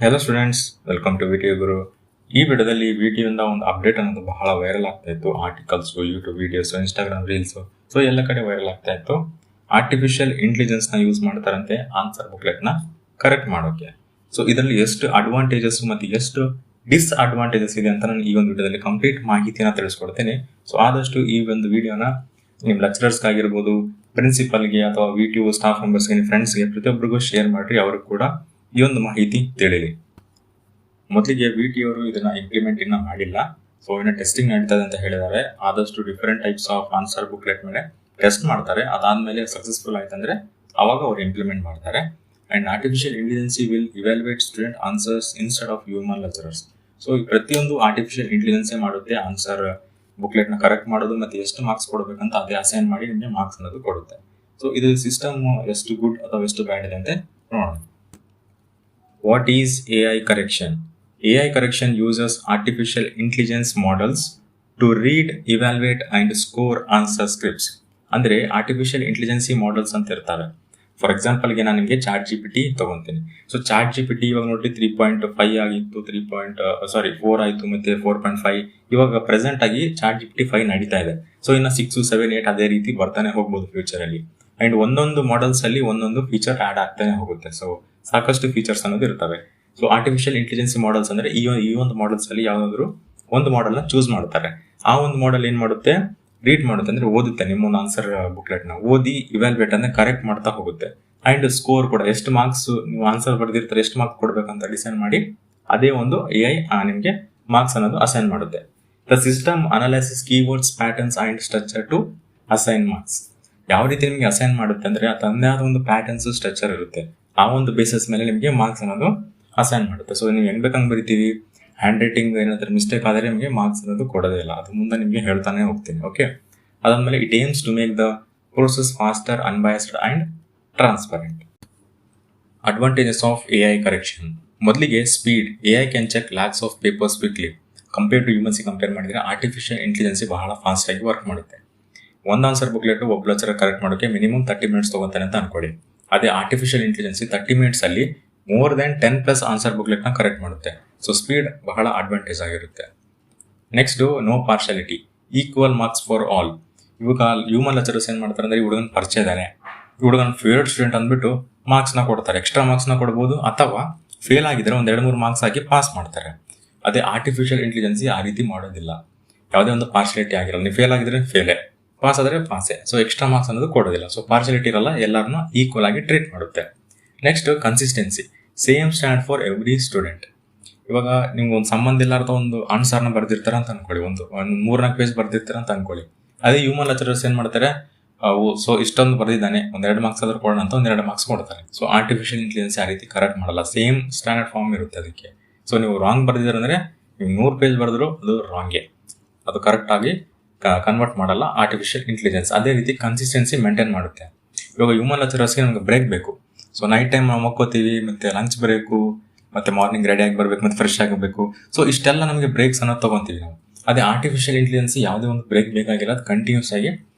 Hello students, welcome to VTU Guru. ಈ ವಿಡಿಯೋದಲ್ಲಿ ವಿಟಿಯಿಂದ ಒಂದು ಅಪ್ಡೇಟ್ ಅನ್ನೋದು ಬಹಳ ವೈರಲ್ ಆಗ್ತಾ ಇತ್ತು. Articles, YouTube videos, Instagram reels, so ಎಲ್ಲ ಕಡೆ ವೈರಲ್ ಆಗ್ತಾ ಇತ್ತು. ಆರ್ಟಿಫಿಷಿಯಲ್ ಇಂಟೆಲಿಜೆನ್ಸ್ ನ ಯೂಸ್ ಮಾಡ್ತಾರಂತೆ ಆನ್ಸರ್ ಬುಕ್ಲೆಟ್ ನ ಕರೆಕ್ಟ್ ಮಾಡೋಕೆ. ಸೊ ಇದರಲ್ಲಿ ಎಷ್ಟು ಅಡ್ವಾಂಟೇಜಸ್ ಮತ್ತು ಎಷ್ಟು ಡಿಸ್ಅಡ್ವಾಂಟೇಜಸ್ ಇದೆ ಅಂತ ನಾನು ಈ ಒಂದು ವಿಡಿಯೋದಲ್ಲಿ ಕಂಪ್ಲೀಟ್ ಮಾಹಿತಿನ ತಿಳಿಸ್ಕೊಡ್ತೇನೆ. ಸೊ ಆದಷ್ಟು ಈ ಒಂದು ವಿಡಿಯೋನ ನಿಮ್ಮ ಲೆಕ್ಚರರ್ಸ್ ಆಗಿರ್ಬೋದು, ಪ್ರಿನ್ಸಿಪಲ್ಗೆ ಅಥವಾ ವಿಟಿಯು ಸ್ಟಾಫ್ ಮೆಂಬರ್ಸ್ಗೆ, ನಿಮ್ಮ ಫ್ರೆಂಡ್ಸ್ಗೆ ಪ್ರತಿಯೊಬ್ಬರಿಗೂ ಶೇರ್ ಮಾಡ್ರಿ, ಅವ್ರಿಗೆ ಕೂಡ ಈ ಒಂದು ಮಾಹಿತಿ ತಿಳಿಲಿ. ಮೊದಲಿಗೆ ವಿಟಿ ಅವರು ಇದನ್ನ ಇಂಪ್ಲಿಮೆಂಟ್ ಇನ್ನ ಮಾಡಿಲ್ಲ. ಸೊ ಇನ್ನು ಟೆಸ್ಟಿಂಗ್ ನಡೀತದೆ ಅಂತ ಹೇಳಿದ್ದಾರೆ. ಆದಷ್ಟು different types of answer booklet ಮೇಲೆ ಟೆಸ್ಟ್ ಮಾಡ್ತಾರೆ. ಅದಾದ್ಮೇಲೆ ಸಕ್ಸಸ್ಫುಲ್ ಆಯ್ತಂದ್ರೆ ಅವಾಗ ಅವ್ರು ಇಂಪ್ಲಿಮೆಂಟ್ ಮಾಡ್ತಾರೆ. And artificial intelligence will evaluate student answers instead of human lecturers. So ಪ್ರತಿಯೊಂದು ಆರ್ಟಿಫಿಷಿಯಲ್ ಇಂಟೆಲಿಜೆನ್ಸ್ ಮಾಡುತ್ತೆ ಆನ್ಸರ್ ಬುಕ್ಲೆಟ್ ನ ಕರೆಕ್ಟ್ ಮಾಡೋದು, ಮತ್ತೆ ಎಷ್ಟು ಮಾರ್ಕ್ಸ್ ಕೊಡಬೇಕಂತ ಅದೇ ಅಸೈನ್ ಮಾಡಿ ನಿಮಗೆ ಮಾರ್ಕ್ಸ್ ಅನ್ನೋದು ಕೊಡುತ್ತೆ. ಸೊ ಇದು ಸಿಸ್ಟಮ್ ಎಷ್ಟು ಗುಡ್ ಅಥವಾ ಎಷ್ಟು ಬ್ಯಾಡ್ ಇದೆ ಅಂತ ನೋಡೋಣ. What is AI correction? AI correction uses artificial intelligence models to read, evaluate and score answer scripts. ಅಂದ್ರೆ ಆರ್ಟಿಫಿಷಿಯಲ್ ಇಂಟೆಲಿಜೆನ್ಸಿ ಮಾಡೆಲ್ಸ್ ಅಂತ ಇರ್ತಾರೆ. ಫಾರ್ ಎಕ್ಸಾಂಪಲ್ಗೆ ನಾನು ನಿಮಗೆ ಚಾಟ್ ಜಿಪಿಟಿ ತಗೊಂತೀನಿ. ಸೊ ಚಾಟ್ ಜಿಪಿಟಿ ಇವಾಗ ನೋಡಿ 3.5 ಆಗಿತ್ತು, 4 ಆಯಿತು, ಮತ್ತೆ 4.5. ಇವಾಗ ಪ್ರೆಸೆಂಟ್ ಆಗಿ ಚಾಟ್ ಜಿಪಿಟಿ 5 ನಡೀತಾ ಇದೆ. ಸೊ ಇನ್ನು 6, 7, 8 ಅದೇ ರೀತಿ ಬರ್ತಾನೆ ಹೋಗ್ಬೋದು ಫ್ಯೂಚರ್ ಅಲ್ಲಿ. ಅಂಡ್ ಒಂದೊಂದು ಮಾಡೆಲ್ಸ್ ಅಲ್ಲಿ ಒಂದೊಂದು ಫೀಚರ್ ಆಡ್ ಆಗ್ತಾನೆ ಹೋಗುತ್ತೆ. ಸೊ ಸಾಕಷ್ಟು ಫೀಚರ್ಸ್ ಅನ್ನೋದು ಇರ್ತವೆ. ಸೊ ಆರ್ಟಿಫಿಷಿಯಲ್ ಇಂಟೆಲಿಜೆನ್ಸಿ ಮಾಡೆಲ್ಸ್ ಅಂದ್ರೆ ಈ ಒಂದು ಮಾಡೆಲ್ಸ್ ಅಲ್ಲಿ ಯಾವ್ದಾದ್ರು ಒಂದು ಮಾಡೆಲ್ ನ ಚೂಸ್ ಮಾಡ್ತಾರೆ. ಆ ಒಂದು ಮಾಡೆಲ್ ಏನ್ ಮಾಡುತ್ತೆ, ರೀಡ್ ಮಾಡುತ್ತೆ, ಅಂದ್ರೆ ಓದುತ್ತೆ ನಿಮ್ಮೊಂದು ಆನ್ಸರ್ ಬುಕ್ಲೆಟ್ ನ ಓದಿ ಇವ್ಯಾಲ್ಯುಯೇಟ್ ಅಂದ್ರೆ ಕರೆಕ್ಟ್ ಮಾಡ್ತಾ ಹೋಗುತ್ತೆ. ಅಂಡ್ ಸ್ಕೋರ್ ಕೂಡ ಎಷ್ಟು ಮಾರ್ಕ್ಸ್ ನೀವು ಆನ್ಸರ್ ಬರೆದಿರ್ತಾರೆ, ಎಷ್ಟು ಮಾರ್ಕ್ಸ್ ಕೊಡ್ಬೇಕಂತ ಡಿಸೈಡ್ ಮಾಡಿ ಅದೇ ಒಂದು AI ನಿಮ್ಗೆ ಮಾರ್ಕ್ಸ್ ಅನ್ನೋದು ಅಸೈನ್ ಮಾಡುತ್ತೆ. The system analysis keywords, patterns and structure to assign marks. ಯಾವ ರೀತಿ ನಿಮ್ಗೆ ಅಸೈನ್ ಮಾಡುತ್ತೆ ಅಂದ್ರೆ ತನ್ನದೇ ಆದ ಒಂದು ಪ್ಯಾಟರ್ನ್ಸ್, ಸ್ಟ್ರಕ್ಚರ್ ಇರುತ್ತೆ. ಆ ಒಂದು ಬೇಸಿಸ್ ಮೇಲೆ ನಿಮಗೆ ಮಾರ್ಕ್ಸ್ ಅನ್ನೋದು ಅಸೈನ್ ಮಾಡುತ್ತೆ. ಸೊ ನೀವು ಹೆಂಗ್ ಬೇಕಂಗ್ ಬರಿತೀವಿ, ಹ್ಯಾಂಡ್ ರೈಟಿಂಗ್ ಏನಾದ್ರೂ ಮಿಸ್ಟೇಕ್ ಆದರೆ ನಿಮಗೆ ಮಾರ್ಕ್ಸ್ ಅನ್ನೋದು ಕೊಡೋದೇ ಇಲ್ಲ. ಅದು ಮುಂದೆ ನಿಮಗೆ ಹೇಳ್ತಾನೆ ಹೋಗ್ತೀನಿ. ಓಕೆ, ಅದಾದ್ಮೇಲೆ it aims to make the process faster, unbiased and transparent. Advantages of AI correction. ಮೊದಲಿಗೆ speed. AI can check lakhs of papers quickly. Compare to humans compare ಮಾಡಿದ್ರೆ ಆರ್ಟಿಫಿಷಿಯಲ್ ಇಂಟೆಲಿಜೆನ್ಸಿ ಬಹಳ ಫಾಸ್ಟ್ ಆಗಿ ವರ್ಕ್ ಮಾಡುತ್ತೆ. ಒಂದು ಆನ್ಸರ್ ಬುಕ್ಲೆಟ್ ಒಬ್ಬ lecturer correct ಮಾಡೋಕೆ minimum 30 minutes ತಗೋತಾನೆ ಅಂತ ಅನ್ಕೊಳ್ಳಿ. ಅದೇ ಆರ್ಟಿಫಿಷಿಯಲ್ ಇಂಟೆಲಿಜೆನ್ಸಿ 30 ಮಿನಿಟ್ಸ್ ಅಲ್ಲಿ ಮೋರ್ ದೆನ್ 10+ ಆನ್ಸರ್ ಬುಕ್ಲೆಟ್ ನ ಕರೆಕ್ಟ್ ಮಾಡುತ್ತೆ. ಸೊ ಸ್ಪೀಡ್ ಬಹಳ ಅಡ್ವಾಂಟೇಜ್ ಆಗಿರುತ್ತೆ. Next, no partiality, equal marks for all. ಇವಾಗ ಹ್ಯೂಮನ್ ಲೆಕ್ಚರರ್ಸ್ ಏನ್ ಮಾಡ್ತಾರೆ ಅಂದ್ರೆ ಈ ಹುಡುಗನ ಪರಿಚಯ ಇದ್ದಾನೆ, ಈ ಹುಡುಗನ ಫೇವರೇಟ್ ಸ್ಟೂಡೆಂಟ್ ಅಂದ್ಬಿಟ್ಟು ಮಾರ್ಕ್ಸ್ ನ ಕೊಡ್ತಾರೆ. ಎಕ್ಸ್ಟ್ರಾ ಮಾರ್ಕ್ಸ್ ನ ಕೊಡಬಹುದು, ಅಥವಾ ಫೇಲ್ ಆಗಿದ್ರೆ 1-2-3 ಮಾರ್ಕ್ಸ್ ಹಾಕಿ ಪಾಸ್ ಮಾಡ್ತಾರೆ. ಅದೇ ಆರ್ಟಿಫಿಷಿಯಲ್ ಇಂಟೆಲಿಜೆನ್ಸಿ ಆ ರೀತಿ ಮಾಡೋದಿಲ್ಲ. ಯಾವುದೇ ಒಂದು ಪಾರ್ಶಾಲಿಟಿ ಆಗಿರಲ್ಲ. ನೀವು ಫೇಲ್ ಆಗಿದ್ರೆ ಫೇಲೇ, ಪಾಸ್ ಆದ್ರೆ ಪಾಸೆ. ಸೊ ಎಕ್ಸ್ಟ್ರಾ ಮಾರ್ಕ್ಸ್ ಅನ್ನೋದು ಕೊಡೋದಿಲ್ಲ. ಸೊ ಪಾರ್ಶಾಲಿಟಿ ಇರಲ್ಲ, ಎಲ್ಲರನ್ನೂ ಈಕ್ವಲ್ ಆಗಿ ಟ್ರೀಟ್ ಮಾಡುತ್ತೆ. Next, consistency. Same stand for every student. ಇವಾಗ ನಿಮ್ಗೆ ಒಂದು ಸಂಬಂಧ ಇಲ್ಲಾರ್ದ ಒಂದು ಆನ್ಸರ್ನ ಬರ್ದಿರ್ತಾರ ಅಂತ ಅನ್ಕೊಳ್ಳಿ, ಒಂದು 3-4 ಪೇಜ್ ಬರ್ದಿರ್ತಾರ ಅಂತ ಅನ್ಕೊಳ್ಳಿ. ಅದೇ ಹ್ಯೂಮನ್ ಲೆಕ್ಚರರ್ಸ್ ಏನ್ ಮಾಡ್ತಾರೆ, ಸೊ ಇಷ್ಟೊಂದು ಬರ್ದಿದ್ದಾನೆ, 1-2 ಮಾರ್ಕ್ಸ್ ಆದ್ರೂ ಕೊಡೋಣ ಅಂತ 1-2 ಮಾರ್ಕ್ಸ್ ಕೊಡ್ತಾರೆ. ಸೊ ಆರ್ಟಿಫಿಷಿಯಲ್ ಇಂಟೆಲಿಜೆನ್ಸ್ ಆ ರೀತಿ ಕರೆಕ್ಟ್ ಮಾಡಲ್ಲ. ಸೇಮ್ ಸ್ಟ್ಯಾಂಡರ್ಡ್ ಫಾರ್ಮ್ ಇರುತ್ತೆ ಅದಕ್ಕೆ. ಸೊ ನೀವು ರಾಂಗ್ ಬರ್ದಿದ್ದೀರ ಅಂದ್ರೆ ನೀವು 100 ಪೇಜ್ ಬರೆದ್ರು ಅದು ರಾಂಗೆ, ಅದು ಕರೆಕ್ಟ್ ಆಗಿ ಕನ್ವರ್ಟ್ ಮಾಡಲ್ಲ ಆರ್ಟಿಫಿಷಿಯಲ್ ಇಂಟೆಲಿಜೆನ್ಸ್. ಅದೇ ರೀತಿ ಕನ್ಸಿಸ್ಟೆನ್ಸಿ ಮೇಂಟೈನ್ ಮಾಡುತ್ತೆ. ಇವಾಗ ಹ್ಯೂಮನ್ ಲೆಕ್ಚರರ್ಸ್ಗೆ ನಮ್ಗೆ ಬ್ರೇಕ್ ಬೇಕು. ಸೊ ನೈಟ್ ಟೈಮ್ ನಾವು ಮಕ್ಕೋತೀವಿ, ಮತ್ತೆ ಲಂಚ್ ಬ್ರೇಕು, ಮತ್ತೆ ಮಾರ್ನಿಂಗ್ ರೆಡಿ ಆಗಿ ಬರ್ಬೇಕು, ಮತ್ತೆ ಫ್ರೆಶ್ ಆಗಬೇಕು. ಸೊ ಇಷ್ಟೆಲ್ಲ ನಮಗೆ ಬ್ರೇಕ್ಸ್ ಅನ್ನೋದು ತಗೊಂತೀವಿ ನಾವು. ಅದೇ ಆರ್ಟಿಫಿಷಿಯಲ್ ಇಂಟೆಲಿಜೆನ್ಸ್ ಯಾವುದೇ ಒಂದು ಬ್ರೇಕ್ ಬೇಕಾಗಿಲ್ಲ, ಅದು ಕಂಟಿನ್ಯೂಸ್ ಆಗಿ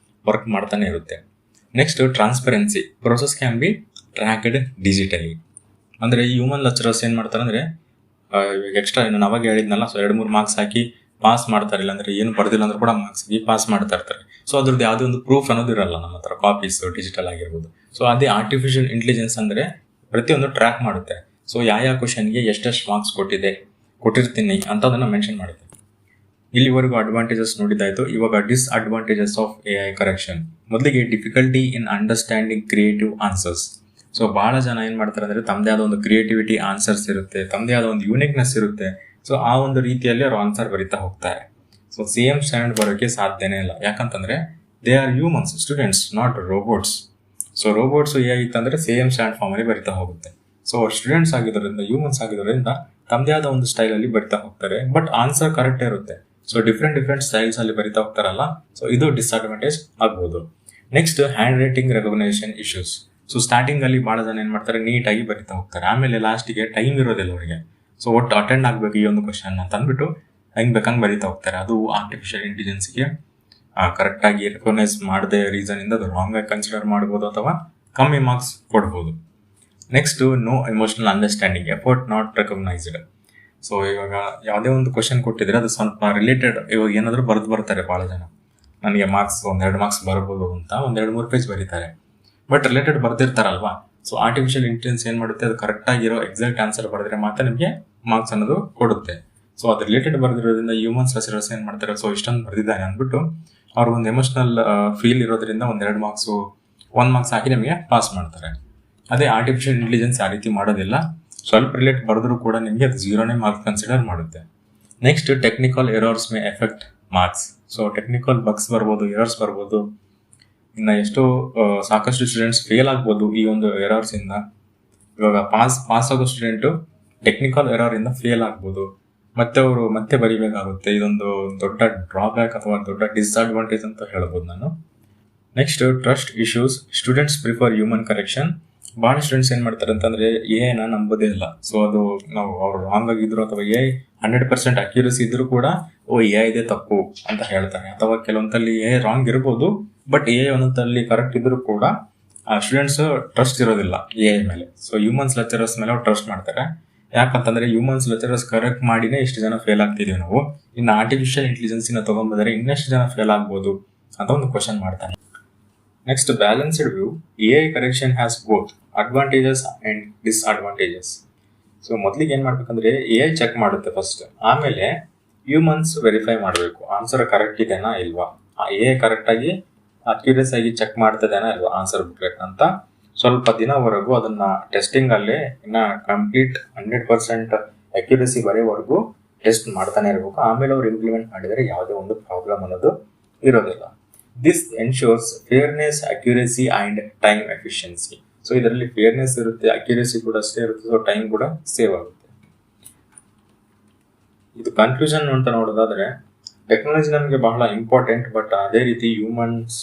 ವರ್ಕ್ ಮಾಡ್ತಾನೆ ಇರುತ್ತೆ. Next, transparency. Process can be tracked digitally. ಅಂದ್ರೆ ಈ ಹ್ಯೂಮನ್ ಲೆಕ್ಚರರ್ಸ್ ಏನ್ ಮಾಡ್ತಾರೆ ಅಂದ್ರೆ ಎಕ್ಸ್ಟ್ರಾ ನಾನು ಅವಾಗ ಹೇಳಿದ್ನಲ್ಲ, ಸೊ 2-3 ಮಾರ್ಕ್ಸ್ ಹಾಕಿ ಪಾಸ್ ಮಾಡ್ತಾರೆ. ಇಲ್ಲ ಅಂದ್ರೆ ಏನು ಬರ್ದಿಲ್ಲ ಅಂದ್ರೆ ಕೂಡ ಮಾರ್ಕ್ಸ್ ಪಾಸ್ ಮಾಡ್ತಾ ಇರ್ತಾರೆ. ಸೊ ಅದ್ರದ್ದು ಯಾವುದೇ ಒಂದು ಪ್ರೂಫ್ ಅನ್ನೋದು ಇರಲ್ಲ ನಮ್ಮ ಹತ್ರ, ಕಾಪೀಸ್ ಡಿಜಿಟಲ್ ಆಗಿರ್ಬೋದು. ಸೊ ಅದೇ ಆರ್ಟಿಫಿಷಿಯಲ್ ಇಂಟೆಲಿಜೆನ್ಸ್ ಅಂದ್ರೆ ಪ್ರತಿಯೊಂದು ಟ್ರ್ಯಾಕ್ ಮಾಡುತ್ತೆ. ಸೊ ಯಾವ ಕ್ವಶನ್ಗೆ ಎಷ್ಟೆಷ್ಟು ಮಾರ್ಕ್ಸ್ ಕೊಟ್ಟಿರ್ತೀನಿ ಅಂತ ಅದನ್ನ ಮೆನ್ಷನ್ ಮಾಡುತ್ತೆ. ಇಲ್ಲಿವರೆಗೂ ಅಡ್ವಾಂಟೇಜಸ್ ನೋಡಿದಾಯ್ತು. ಇವಾಗ ಡಿಸ್ಅಡ್ವಾಂಟೇಜಸ್ ಆಫ್ AI ಕರೆಕ್ಷನ್. ಮೊದಲಿಗೆ difficulty in understanding creative answers. So ಬಹಳ ಜನ ಏನ್ ಮಾಡ್ತಾರೆ ಅಂದ್ರೆ ತಮ್ಮದೇ ಆದ ಒಂದು ಕ್ರಿಯೇಟಿವಿಟಿ ಆನ್ಸರ್ಸ್ ಇರುತ್ತೆ, ತಮ್ಮದೇ ಆದ ಒಂದು ಯೂನಿಕ್ನೆಸ್ ಇರುತ್ತೆ. ಸೊ ಆ ಒಂದು ರೀತಿಯಲ್ಲಿ ಅವ್ರು ಆನ್ಸರ್ ಬರೀತಾ ಹೋಗ್ತಾರೆ. ಸೊ ಸೇಮ್ ಸ್ಟ್ಯಾಂಡ್ ಬರೋಕೆ ಸಾಧ್ಯನೇ ಇಲ್ಲ. ಯಾಕಂತಂದ್ರೆ they are humans students, not robots. So robots AI ಇತ್ತಂದ್ರೆ ಸೇಮ್ ಸ್ಟ್ಯಾಂಡ್ ಫಾರ್ಮ್ ಅಲ್ಲಿ ಬರಿತಾ ಹೋಗುತ್ತೆ. ಸೊ ಸ್ಟೂಡೆಂಟ್ಸ್ ಆಗಿರೋದ್ರಿಂದ, ಹ್ಯೂಮನ್ಸ್ ಆಗಿರೋದ್ರಿಂದ ತಮ್ಮದೇ ಆದ ಒಂದು ಸ್ಟೈಲ್ ಅಲ್ಲಿ ಬರಿತಾ ಹೋಗ್ತಾರೆ. ಬಟ್ ಆನ್ಸರ್ ಕರೆಕ್ಟ್ ಇರುತ್ತೆ. ಸೊ ಡಿಫ್ರೆಂಟ್ ಸ್ಟೈಲ್ಸ್ ಅಲ್ಲಿ ಬರಿತಾ ಹೋಗ್ತಾರಲ್ಲ, ಸೊ ಇದು ಡಿಸ್ಅಡ್ವಾಂಟೇಜ್ ಆಗ್ಬೋದು. Next, hand writing recognisation issues. So starting ಅಲ್ಲಿ ಬಹಳ ಜನ ಏನ್ ಮಾಡ್ತಾರೆ, ನೀಟಾಗಿ ಬರಿತಾ ಹೋಗ್ತಾರೆ. ಆಮೇಲೆ ಲಾಸ್ಟಿಗೆ ಟೈಮ್ ಇರೋದಿಲ್ಲ ಅವರಿಗೆ. ಸೊ ಒಟ್ಟು ಅಟೆಂಡ್ ಆಗ್ಬೇಕು ಈ ಒಂದು ಕ್ವಶನ್ ಅಂತ ಅಂದ್ಬಿಟ್ಟು ಹೆಂಗ್ ಬೇಕಂಗ್ ಬರಿತಾ ಹೋಗ್ತಾರೆ. ಅದು ಆರ್ಟಿಫಿಷಿಯಲ್ ಇಂಟೆಲಿಜೆನ್ಸ್ಗೆ ಕರೆಕ್ಟ್ ಆಗಿ ರೆಕಗ್ನೈಸ್ ಮಾಡದೆ ರೀಸನ್ ಇಂದ ಅದು ರಾಂಗ್ ಆಗಿ ಕನ್ಸಿಡರ್ ಮಾಡಬಹುದು, ಅಥವಾ ಕಮ್ಮಿ ಮಾರ್ಕ್ಸ್ ಕೊಡ್ಬೋದು. Next, no emotional understanding, effort not recognised. So ಇವಾಗ ಯಾವುದೇ ಒಂದು ಕ್ವಶನ್ ಕೊಟ್ಟಿದ್ರೆ ಅದು ಸ್ವಲ್ಪ ರಿಲೇಟೆಡ್, ಇವಾಗ ಏನಾದರೂ ಬರೆದು ಬರ್ತಾರೆ ಭಾಳ ಜನ, ನನಗೆ ಮಾರ್ಕ್ಸ್ 1-2 ಮಾರ್ಕ್ಸ್ ಬರ್ಬೋದು ಅಂತ 1-2-3 ಪೇಜ್ ಬರೀತಾರೆ, ಬಟ್ ರಿಲೇಟೆಡ್ ಬರ್ದಿರ್ತಾರಲ್ವಾ. ಸೊ ಆರ್ಟಿಫಿಷಿಯಲ್ ಇಂಟೆಲಿಜೆನ್ಸ್ ಏನು ಮಾಡುತ್ತೆ, ಅದು ಕರೆಕ್ಟಾಗಿರೋ ಎಕ್ಸಾಕ್ಟ್ ಆನ್ಸರ್ ಬರೆದ್ರೆ ಮಾತ್ರ ನಿಮಗೆ ಮಾರ್ಕ್ಸ್ ಅನ್ನೋದು ಕೊಡುತ್ತೆ. ಸೊ ಅದು ರಿಲೇಟೆಡ್ ಬರ್ದಿರೋದ್ರಿಂದ ಹ್ಯೂಮನ್ಸ್ ಲೆಕ್ಚರರ್ಸ್ ಏನು ಮಾಡ್ತಾರೆ, ಸೊ ಇಷ್ಟೊಂದು ಬರ್ದಿದ್ದಾನೆ ಅಂದ್ಬಿಟ್ಟು ಅವ್ರಿಗೊಂದು ಎಮೋಷನಲ್ ಫೀಲ್ ಇರೋದ್ರಿಂದ 1-2 ಮಾರ್ಕ್ಸು 1 ಮಾರ್ಕ್ಸ್ ಹಾಕಿ ನಿಮಗೆ ಪಾಸ್ ಮಾಡ್ತಾರೆ. ಅದೇ ಆರ್ಟಿಫಿಷಿಯಲ್ ಇಂಟೆಲಿಜೆನ್ಸ್ ಆ ರೀತಿ ಮಾಡೋದಿಲ್ಲ, ಸ್ವಲ್ಪ ರಿಲೇಟ್ ಬರೆದ್ರೂ ಕೂಡ ನಿಮಗೆ ಅದು 0ನೇ ಮಾರ್ಕ್ಸ್ ಕನ್ಸಿಡರ್ ಮಾಡುತ್ತೆ. Next, technical errors May effect marks. So technical bugs ಬರ್ಬೋದು, ಎರರ್ಸ್ ಬರ್ಬೋದು, ಇನ್ನು ಎಷ್ಟೋ ಸಾಕಷ್ಟು ಸ್ಟೂಡೆಂಟ್ಸ್ ಫೇಲ್ ಆಗ್ಬೋದು ಈ ಒಂದು ಎರರ್ಸ್ ಇಂದ. ಇವಾಗ ಪಾಸ್ ಆಗೋ ಸ್ಟೂಡೆಂಟು ಟೆಕ್ನಿಕಲ್ ಎರರ್ ಇಂದ ಫೇಲ್ ಆಗ್ಬೋದು, ಮತ್ತೆ ಅವರು ಮತ್ತೆ ಬರಿಬೇಕಾಗುತ್ತೆ. ಇದೊಂದು ದೊಡ್ಡ ಡ್ರಾಬ್ಯಾಕ್ ಅಥವಾ ದೊಡ್ಡ ಡಿಸ್ಅಡ್ವಾಂಟೇಜ್ ಅಂತ ಹೇಳ್ಬೋದು ನಾನು. Next, trust issues, students prefer human correction. ಭಾಳ ಸ್ಟೂಡೆಂಟ್ಸ್ ಏನು ಮಾಡ್ತಾರೆ ಅಂತಂದ್ರೆ ಎಐನ ನಂಬೋದೇ ಇಲ್ಲ. ಸೊ ಅದು ನಾವು ಅವ್ರು ರಾಂಗ್ ಆಗಿದ್ರು ಅಥವಾ ಎಐ 100% ಅಕ್ಯುರಸಿ ಇದ್ರು ಕೂಡ ಎಐ ಇದೆ ತಪ್ಪು ಅಂತ ಹೇಳ್ತಾರೆ. ಅಥವಾ ಕೆಲವೊಂದಲ್ಲಿ ಎಐ ರಾಂಗ್ ಇರ್ಬೋದು, ಬಟ್ ಎಐ ಒಂದೊಂದಲ್ಲಿ ಕರೆಕ್ಟ್ ಇದ್ರು ಕೂಡ ಸ್ಟೂಡೆಂಟ್ಸ್ ಟ್ರಸ್ಟ್ ಇರೋದಿಲ್ಲ ಎಐ ಮೇಲೆ. ಸೊ ಹ್ಯೂಮನ್ಸ್ ಲೆಕ್ಚರರ್ಸ್ ಮೇಲೆ ಅವ್ರು ಟ್ರಸ್ಟ್ ಮಾಡ್ತಾರೆ. ಯಾಕಂತಂದ್ರೆ ಹ್ಯೂಮನ್ಸ್ ಲೆಕ್ಚರರ್ಸ್ ಕರೆಕ್ಟ್ ಮಾಡಿನೇ ಇಷ್ಟು ಜನ ಫೇಲ್ ಆಗ್ತಿದೀವಿ ನಾವು, ಇನ್ನು ಆರ್ಟಿಫಿಷಿಯಲ್ ಇಂಟೆಲಿಜೆನ್ಸಿನ ತಗೊಂಡ್ಬಂದರೆ ಇನ್ನೆಷ್ಟು ಜನ ಫೇಲ್ ಆಗ್ಬೋದು ಅಂತ ಒಂದು ಕ್ವಶನ್ ಮಾಡ್ತಾನೆ. Next, balanced view, AI correction has both advantages and disadvantages. So ಮೊದಲಿಗೆ ಏನು ಮಾಡ್ಬೇಕಂದ್ರೆ ಎಐ ಚೆಕ್ ಮಾಡುತ್ತೆ ಫಸ್ಟ್, ಆಮೇಲೆ ಹ್ಯೂಮನ್ಸ್ ವೆರಿಫೈ ಮಾಡಬೇಕು ಆನ್ಸರ್ ಕರೆಕ್ಟ್ ಇದೆನಾ ಇಲ್ವಾ, ಎಐ ಕರೆಕ್ಟಾಗಿ ಅಕ್ಯುರೇಸ್ ಆಗಿ ಚೆಕ್ ಮಾಡ್ತದೇನಾ ಇಲ್ವಾ ಆನ್ಸರ್ ಬುಕ್ಲೆಟ್ ಅಂತ. ಸ್ವಲ್ಪ ದಿನವರೆಗೂ ಅದನ್ನ ಟೆಸ್ಟಿಂಗ್ ಅಲ್ಲಿ ಇನ್ನ ಕಂಪ್ಲೀಟ್ 100% ಅಕ್ಯುರೇಸಿ ಬರೆಯವರೆಗೂ ಟೆಸ್ಟ್ ಮಾಡ್ತಾನೆ ಇರಬೇಕು. ಆಮೇಲೆ ಅವ್ರು ಇಂಪ್ಲಿಮೆಂಟ್ ಮಾಡಿದರೆ ಯಾವುದೇ ಒಂದು ಪ್ರಾಬ್ಲಮ್ ಅನ್ನೋದು ಇರೋದಿಲ್ಲ. This ensures fairness, accuracy and time efficiency. So ಇದರಲ್ಲಿ ಫೇರ್ನೆಸ್ ಇರುತ್ತೆ, ಅಕ್ಯುರೇಸಿ ಕೂಡ ಅಷ್ಟೇ ಇರುತ್ತೆ, ಸೊ ಟೈಮ್ ಕೂಡ ಸೇವ್ ಆಗುತ್ತೆ. ಇದು ಕನ್ಕ್ಲೂಷನ್ ಅಂತ ನೋಡೋದಾದ್ರೆ, ಟೆಕ್ನಾಲಜಿ ನಮಗೆ ಬಹಳ ಇಂಪಾರ್ಟೆಂಟ್, ಬಟ್ ಅದೇ ರೀತಿ ಹ್ಯೂಮನ್ಸ್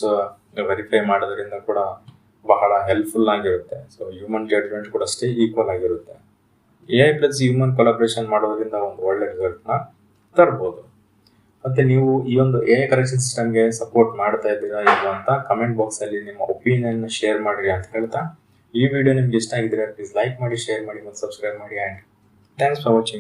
ವೆರಿಫೈ ಮಾಡೋದ್ರಿಂದ ಕೂಡ ಬಹಳ ಹೆಲ್ಪ್ಫುಲ್ ಆಗಿರುತ್ತೆ. ಸೊ ಹ್ಯೂಮನ್ ಜಡ್ಜ್ಮೆಂಟ್ ಕೂಡ ಅಷ್ಟೇ ಈಕ್ವಲ್ ಆಗಿರುತ್ತೆ. ಎಐ ಪ್ಲಸ್ ಹ್ಯೂಮನ್ ಕೊಲಾಬ್ರೇಷನ್ ಮಾಡೋದ್ರಿಂದ ಒಂದು ಒಳ್ಳೆ ರಿಸಲ್ಟ್ನ ತರ್ಬೋದು. ಮತ್ತೆ ನೀವು ಈ ಒಂದು ಎಐ ಕರೆಕ್ಷನ್ ಸಿಸ್ಟಮ್ಗೆ ಸಪೋರ್ಟ್ ಮಾಡ್ತಾ ಇದ್ದೀರಾ ಇಲ್ವಾ ಅಂತ ಕಮೆಂಟ್ ಬಾಕ್ಸ್ ಅಲ್ಲಿ ನಿಮ್ಮ ಒಪಿನಿಯನ್ ಶೇರ್ ಮಾಡಿರಿ ಅಂತ ಹೇಳ್ತಾ, ಈ ವಿಡಿಯೋ ನಿಮ್ಗೆ ಇಷ್ಟ ಆಗಿದ್ರೆ ಪ್ಲೀಸ್ ಲೈಕ್ ಮಾಡಿ, ಶೇರ್ ಮಾಡಿ ಮತ್ತು ಸಬ್ಸ್ಕ್ರೈಬ್ ಮಾಡಿ. And thanks for watching.